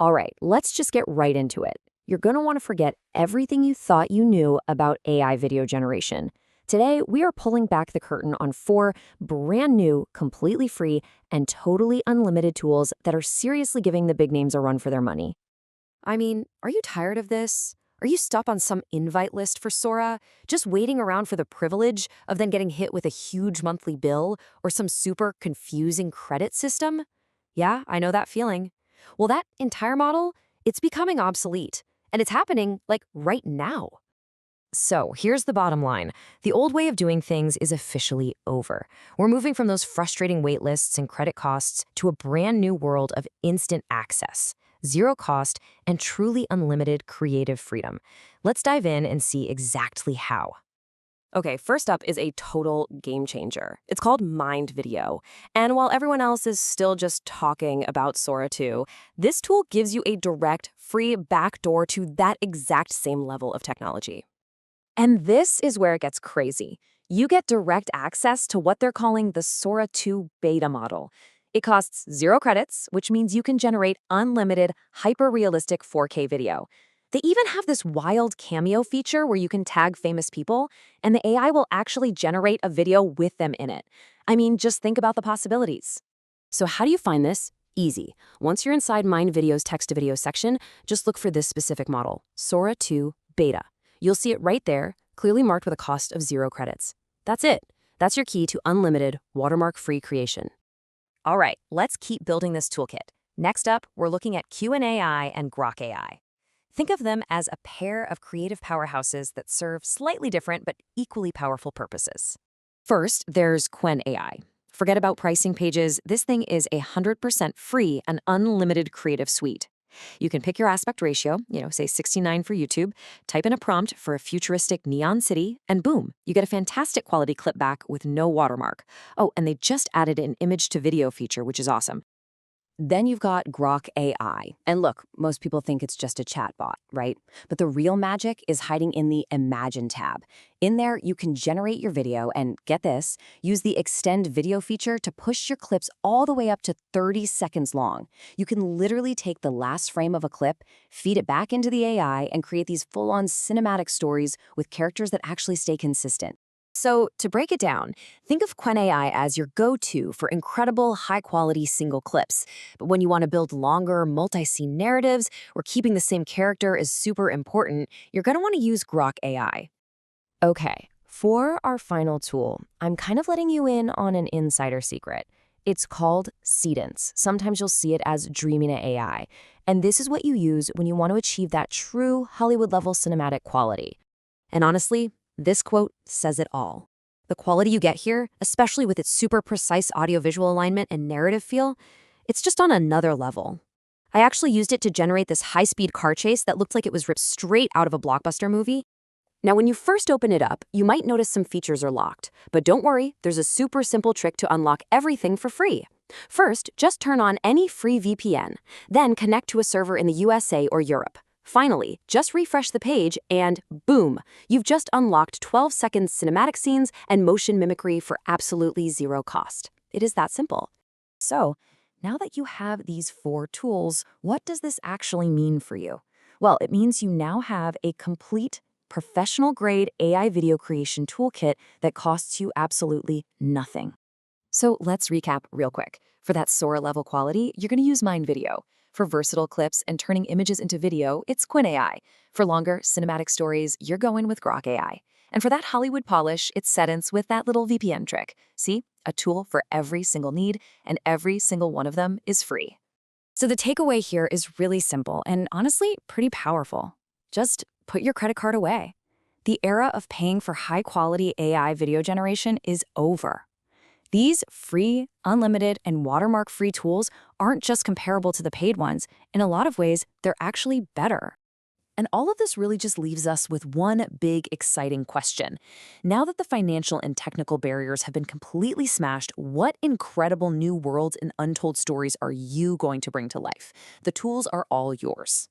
All right, let's just get right into it. You're going to want to forget everything you thought you knew about AI video generation. Today, we are pulling back the curtain on 4 brand new, completely free, and totally unlimited tools that are seriously giving the big names a run for their money. I mean, are you tired of this? Are you stuck on some invite list for Sora, just waiting around for the privilege of then getting hit with a huge monthly bill or some super confusing credit system? Yeah, I know that feeling. Well, that entire model, it's becoming obsolete, and it's happening like right now. So here's the bottom line. The old way of doing things is officially over. We're moving from those frustrating wait lists and credit costs to a brand new world of instant access, zero cost, and truly unlimited creative freedom. Let's dive in and see exactly how. Okay, first up is a total game changer. It's called Mind Video. And while everyone else is still just talking about Sora 2, this tool gives you a direct, free backdoor to that exact same level of technology. And this is where it gets crazy. You get direct access to what they're calling the Sora 2 beta model. It costs 0 credits, which means you can generate unlimited, hyper-realistic 4K video. They even have this wild cameo feature where you can tag famous people, and the AI will actually generate a video with them in it. I mean, just think about the possibilities. So how do you find this? Easy. Once you're inside Mind Video's text-to-video section, just look for this specific model, Sora 2 beta. You'll see it right there, clearly marked with a cost of 0 credits. That's it. That's your key to unlimited, watermark-free creation. All right, let's keep building this toolkit. Next up, we're looking at Q&AI and Grok AI. Think of them as a pair of creative powerhouses that serve slightly different but equally powerful purposes. First, there's Qwen AI. Forget about pricing pages. This thing is 100% free and unlimited creative suite. You can pick your aspect ratio, say 69 for YouTube, type in a prompt for a futuristic neon city, and boom, you get a fantastic quality clip back with no watermark. Oh, and they just added an image to video feature, which is awesome. Then you've got Grok AI. And look, most people think it's just a chatbot, right? But the real magic is hiding in the Imagine tab. In there, you can generate your video and, get this, use the Extend Video feature to push your clips all the way up to 30 seconds long. You can literally take the last frame of a clip, feed it back into the AI, and create these full-on cinematic stories with characters that actually stay consistent. So, to break it down, think of Qwen AI as your go-to for incredible, high-quality single clips. But when you want to build longer, multi-scene narratives, where keeping the same character is super important, you're going to want to use Grok AI. Okay, for our final tool, I'm kind of letting you in on an insider secret. It's called Seedance. Sometimes you'll see it as Gemini.ai. And this is what you use when you want to achieve that true Hollywood-level cinematic quality. And honestly, this quote says it all. The quality you get here, especially with its super precise audiovisual alignment and narrative feel, it's just on another level. I actually used it to generate this high-speed car chase that looked like it was ripped straight out of a blockbuster movie. Now, when you first open it up, you might notice some features are locked. But don't worry, there's a super simple trick to unlock everything for free. First, just turn on any free VPN, then connect to a server in the USA or Europe. Finally, just refresh the page and boom, you've just unlocked 12-second cinematic scenes and motion mimicry for absolutely 0 cost. It is that simple. So, now that you have these 4 tools, what does this actually mean for you? Well, it means you now have a complete, professional-grade AI video creation toolkit that costs you absolutely nothing. So let's recap real quick. For that Sora-level quality, you're going to use Mind Video. For versatile clips and turning images into video, it's Qwen AI. For longer, cinematic stories, you're going with Grok AI. And for that Hollywood polish, it's Seedance with that little VPN trick. See? A tool for every single need, and every single one of them is free. So the takeaway here is really simple and honestly pretty powerful. Just put your credit card away. The era of paying for high-quality AI video generation is over. These free, unlimited, and watermark-free tools aren't just comparable to the paid ones. In a lot of ways, they're actually better. And all of this really just leaves us with one big, exciting question. Now that the financial and technical barriers have been completely smashed, what incredible new worlds and untold stories are you going to bring to life? The tools are all yours.